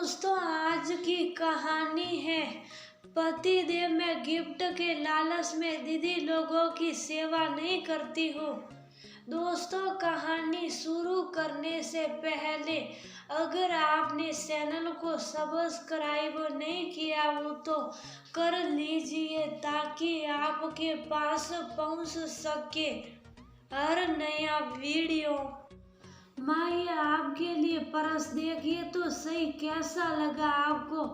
दोस्तों, आज की कहानी है पतिदेव। मैं गिफ्ट के लालच में दीदी लोगों की सेवा नहीं करती हूँ। दोस्तों, कहानी शुरू करने से पहले अगर आपने चैनल को सब्सक्राइब नहीं किया हो तो कर लीजिए ताकि आपके पास पहुँच सके हर नया वीडियो। माँ, ये आपके लिए परस देखिए तो सही, कैसा लगा आपको?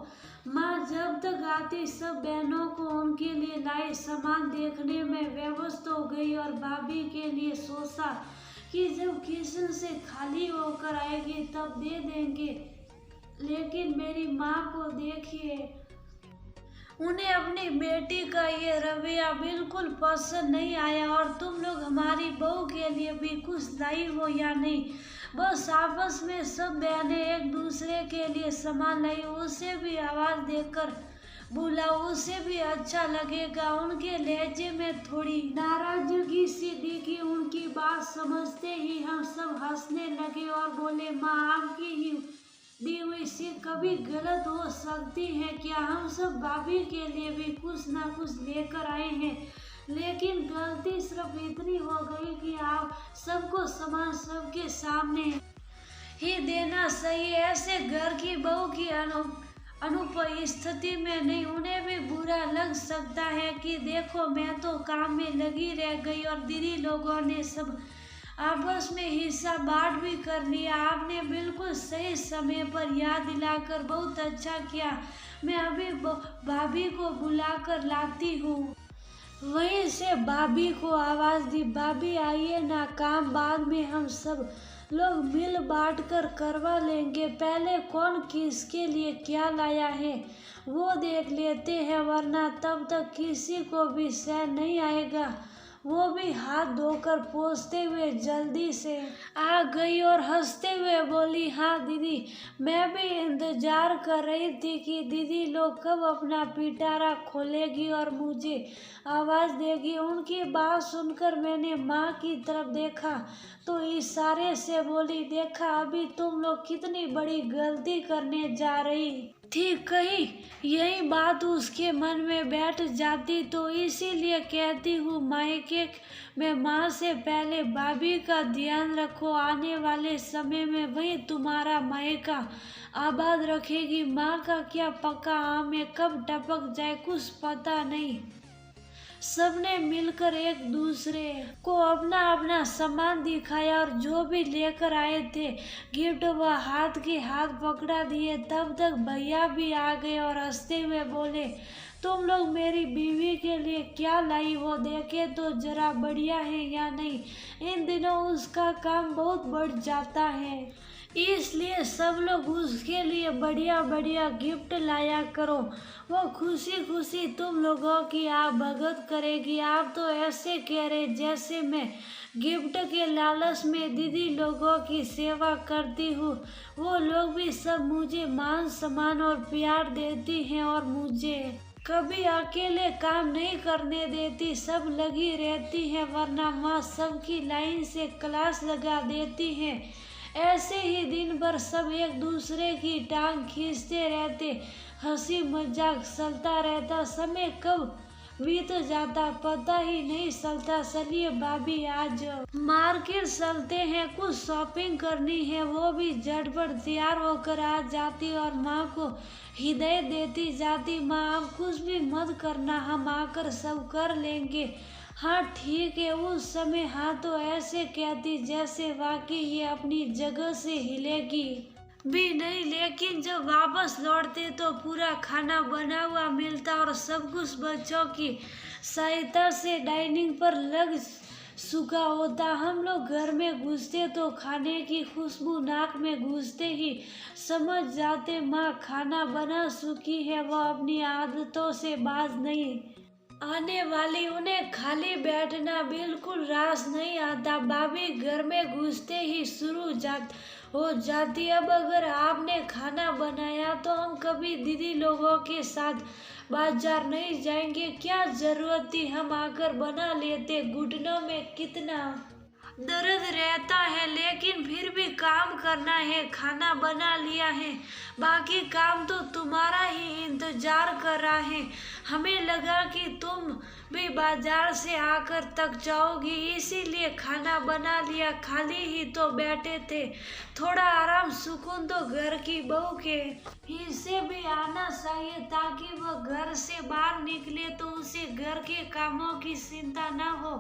माँ जब तक आती सब बहनों को उनके लिए लाए सामान देखने में व्यस्त हो गई और भाभी के लिए सोचा कि जब किचन से खाली होकर आएगी तब दे देंगे। लेकिन मेरी माँ को देखिए, उन्हें अपनी बेटी का ये रवैया बिल्कुल पसंद नहीं आया। और तुम लोग हमारी बहू के लिए भी कुछ लाई हो या नहीं? बस आपस में सब बहनें एक दूसरे के लिए सामान लाई, उसे भी आवाज देकर बुलाओ, उसे भी अच्छा लगेगा। उनके लहजे में थोड़ी नाराजगी सी दिखी। उनकी बात समझते ही हम सब हंसने लगे और बोले, माँ आपकी ही दी हुई सी कभी गलत हो सकती है क्या? हम सब भाभी के लिए भी कुछ ना कुछ लेकर आए हैं, लेकिन गलती सिर्फ इतनी हो गई कि आप सबको सामान सबके सामने ही देना सही है। ऐसे घर की बहू की अनुपस्थिति में नहीं, उन्हें भी बुरा लग सकता है कि देखो मैं तो काम में लगी रह गई और दीदी लोगों ने सब आपस में हिस्सा बांट भी कर लिया। आपने बिल्कुल सही समय पर याद दिलाकर बहुत अच्छा किया। मैं अभी भाभी को बुलाकर लाती हूँ। वहीं से भाभी को आवाज दी, भाभी आइए ना, काम बाद में हम सब लोग मिल बांट कर करवा लेंगे। पहले कौन किसके लिए क्या लाया है वो देख लेते हैं, वरना तब तक किसी को भी सहन नहीं आएगा। वो भी हाथ धोकर पोंछते हुए जल्दी से आ गई और हंसते हुए बोली, हाँ दीदी, मैं भी इंतजार कर रही थी कि दीदी लोग कब अपना पिटारा खोलेगी और मुझे आवाज देगी। उनकी बात सुनकर मैंने माँ की तरफ देखा तो इशारे से बोली, देखा अभी तुम लोग कितनी बड़ी गलती करने जा रही थी। कहीं यही बात उसके मन में बैठ जाती तो इसीलिए कहती हूँ, मायके में माँ से पहले भाभी का ध्यान रखो। आने वाले समय में वही तुम्हारा मायका आबाद रखेगी। माँ का क्या पक्का आम में कब टपक जाए कुछ पता नहीं। सबने मिलकर एक दूसरे को अपना अपना सामान दिखाया और जो भी लेकर आए थे गिफ्ट वह हाथ के हाथ पकड़ा दिए। तब तक भैया भी आ गए और हंसते हुए बोले, तुम लोग मेरी बीवी के लिए क्या लाई हो, देखे तो जरा बढ़िया है या नहीं। इन दिनों उसका काम बहुत बढ़ जाता है, इसलिए सब लोग उसके लिए बढ़िया बढ़िया गिफ्ट लाया करो। वो खुशी खुशी तुम लोगों की आप भगत करेगी। आप तो ऐसे कह रहे जैसे मैं गिफ्ट के लालच में दीदी लोगों की सेवा करती हूँ। वो लोग भी सब मुझे मान सम्मान और प्यार देती हैं और मुझे कभी अकेले काम नहीं करने देती, सब लगी रहती हैं, वरना माँ सबकी लाइन से क्लास लगा देती हैं। ऐसे ही दिन भर सब एक दूसरे की टांग खींचते रहते, हंसी मजाक चलता रहता। समय कब बीत जाता पता ही नहीं चलता। चलिए भाभी, आज मार्केट चलते हैं, कुछ शॉपिंग करनी है। वो भी झटपट तैयार होकर आ जाती और माँ को हिदायत देती जाती, माँ आप कुछ भी मत करना, हम आकर सब कर लेंगे। हाँ ठीक है। उस समय हाँ तो ऐसे कहती जैसे वाकई ये अपनी जगह से हिलेगी भी नहीं। लेकिन जब वापस लौटते तो पूरा खाना बना हुआ मिलता और सब कुछ बच्चों की सहायता से डाइनिंग पर लग चुका होता। हम लोग घर में घुसते तो खाने की खुशबू नाक में घुसते ही समझ जाते माँ खाना बना चुकी है। वह अपनी आदतों से बाज नहीं आने वाली। उन्हें खाली बैठना बिल्कुल रास नहीं आता। भाभी घर में घुसते ही शुरू हो जाती, अब अगर आपने खाना बनाया तो हम कभी दीदी लोगों के साथ बाजार नहीं जाएंगे, क्या जरूरत थी, हम आकर बना लेते। घुटनों में कितना दर्द रहता है, लेकिन फिर भी काम करना है। खाना बना लिया है, बाकी काम तो तुम्हारा ही इंतजार कर रहा है। हमें लगा कि तुम भी बाजार से आकर थक जाओगी, इसीलिए खाना बना लिया। खाली ही तो बैठे थे, थोड़ा आराम सुकून तो घर की बहू के हिस्से भी आना चाहिए, ताकि वह घर से बाहर निकले तो उसे घर के कामों की चिंता न हो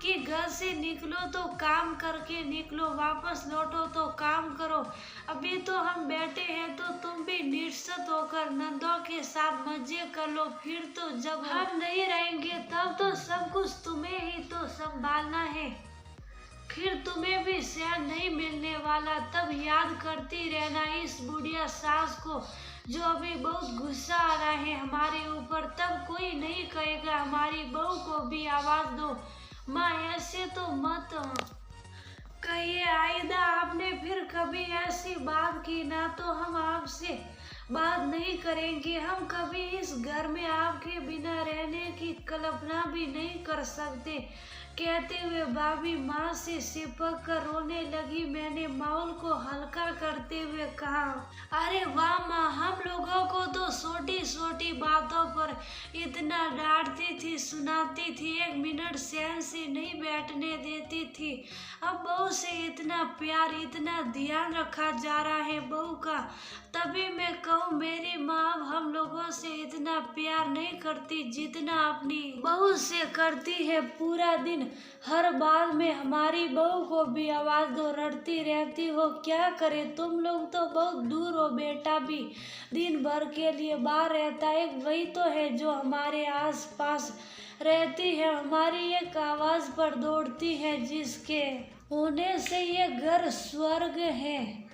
कि घर से निकलो तो काम करके निकलो, वापस लौटो तो काम करो। अभी तो हम बैठे हैं तो तुम भी निश्चित होकर नंदों के साथ मजे कर लो। फिर तो जब हम नहीं रहेंगे तब तो सब कुछ तुम्हें ही तो संभालना है। फिर तुम्हें भी चैन नहीं मिलने वाला। तब याद करती रहना इस बुढ़िया सास को, जो अभी बहुत गुस्सा आ रहा है हमारे ऊपर। तब कोई नहीं कहेगा, हमारी बहू को भी आवाज दो। माँ ऐसे तो मत कहिए आयदा, आपने फिर कभी ऐसी बात की ना तो हम आपसे बात नहीं करेंगे। हम कभी इस घर में आपके बिना रहने की कल्पना भी नहीं कर सकते। कहते हुए भाभी माँ से चिपक कर रोने लगी। मैंने माहौल को हल्का करते हुए कहा, अरे वाह माँ, हम लोगों को तो छोटी छोटी बातों पर इतना डांटती थी, सुनाती थी, एक मिनट चैन से नहीं बैठने देती थी। अब बहू से इतना प्यार, इतना ध्यान रखा जा रहा है बहू का। तभी मैं कहूँ मेरी माँ अब हम लोगों से इतना प्यार नहीं करती जितना अपनी बहू से करती है। पूरा दिन हर बात में हमारी बहू को भी आवाज दो, रटती रहती हो। क्या करे, तुम लोग तो बहुत दूर हो, बेटा भी दिन भर के लिए बाहर रहता है। वही तो है जो हमारे आस पास रहती है, हमारी एक आवाज पर दौड़ती है, जिसके होने से ये घर स्वर्ग है,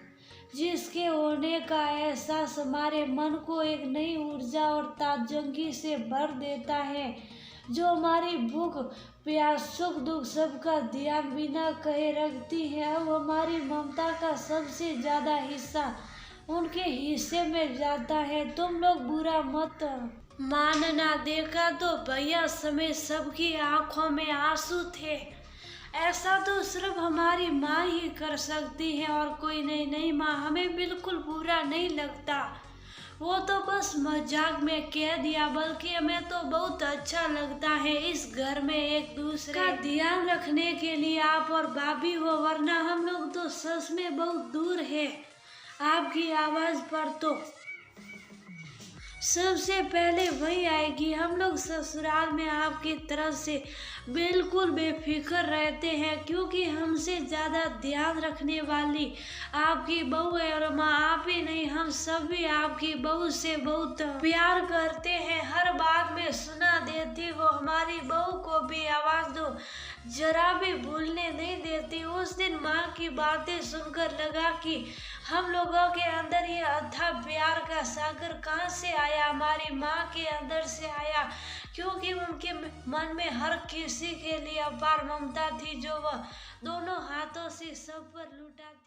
जिसके होने का एहसास हमारे मन को एक नई ऊर्जा और ताजगी से भर देता है, जो हमारी भूख प्यास सुख दुख सबका ध्यान बिना कहे रखती है। अब हमारी ममता का सबसे ज्यादा हिस्सा उनके हिस्से में जाता है। तुम लोग बुरा मत मानना, देखा तो भैया समेत सबकी आंखों में आंसू थे। ऐसा तो सिर्फ हमारी माँ ही कर सकती है और कोई नहीं। नहीं माँ, हमें बिल्कुल बुरा नहीं लगता, वो तो बस मजाक में कह दिया, बल्कि हमें तो बहुत अच्छा लगता है इस घर में एक दूसरे का ध्यान रखने के लिए आप और भाभी हो, वरना हम लोग तो सच में बहुत दूर है आपकी आवाज पर। तो सबसे पहले वही आएगी। हम लोग ससुराल में आपकी तरफ से बिल्कुल बेफिक्र रहते हैं, क्योंकि हमसे ज़्यादा ध्यान रखने वाली आपकी बहू है। और माँ आप ही नहीं, हम सब भी आपकी बहू से बहुत प्यार करते हैं। हर बात में सुना देती हो, हमारी बहू को भी आवाज़ दो, जरा भी भूलने नहीं देती। उस दिन माँ की बातें सुनकर लगा कि हम लोगों के अंदर ये अथाह प्यार का सागर कहाँ से आया, हमारी माँ के अंदर से आया, क्योंकि उनके मन में हर किसी के लिए अपार ममता थी, जो वह दोनों हाथों से सब पर लुटाती।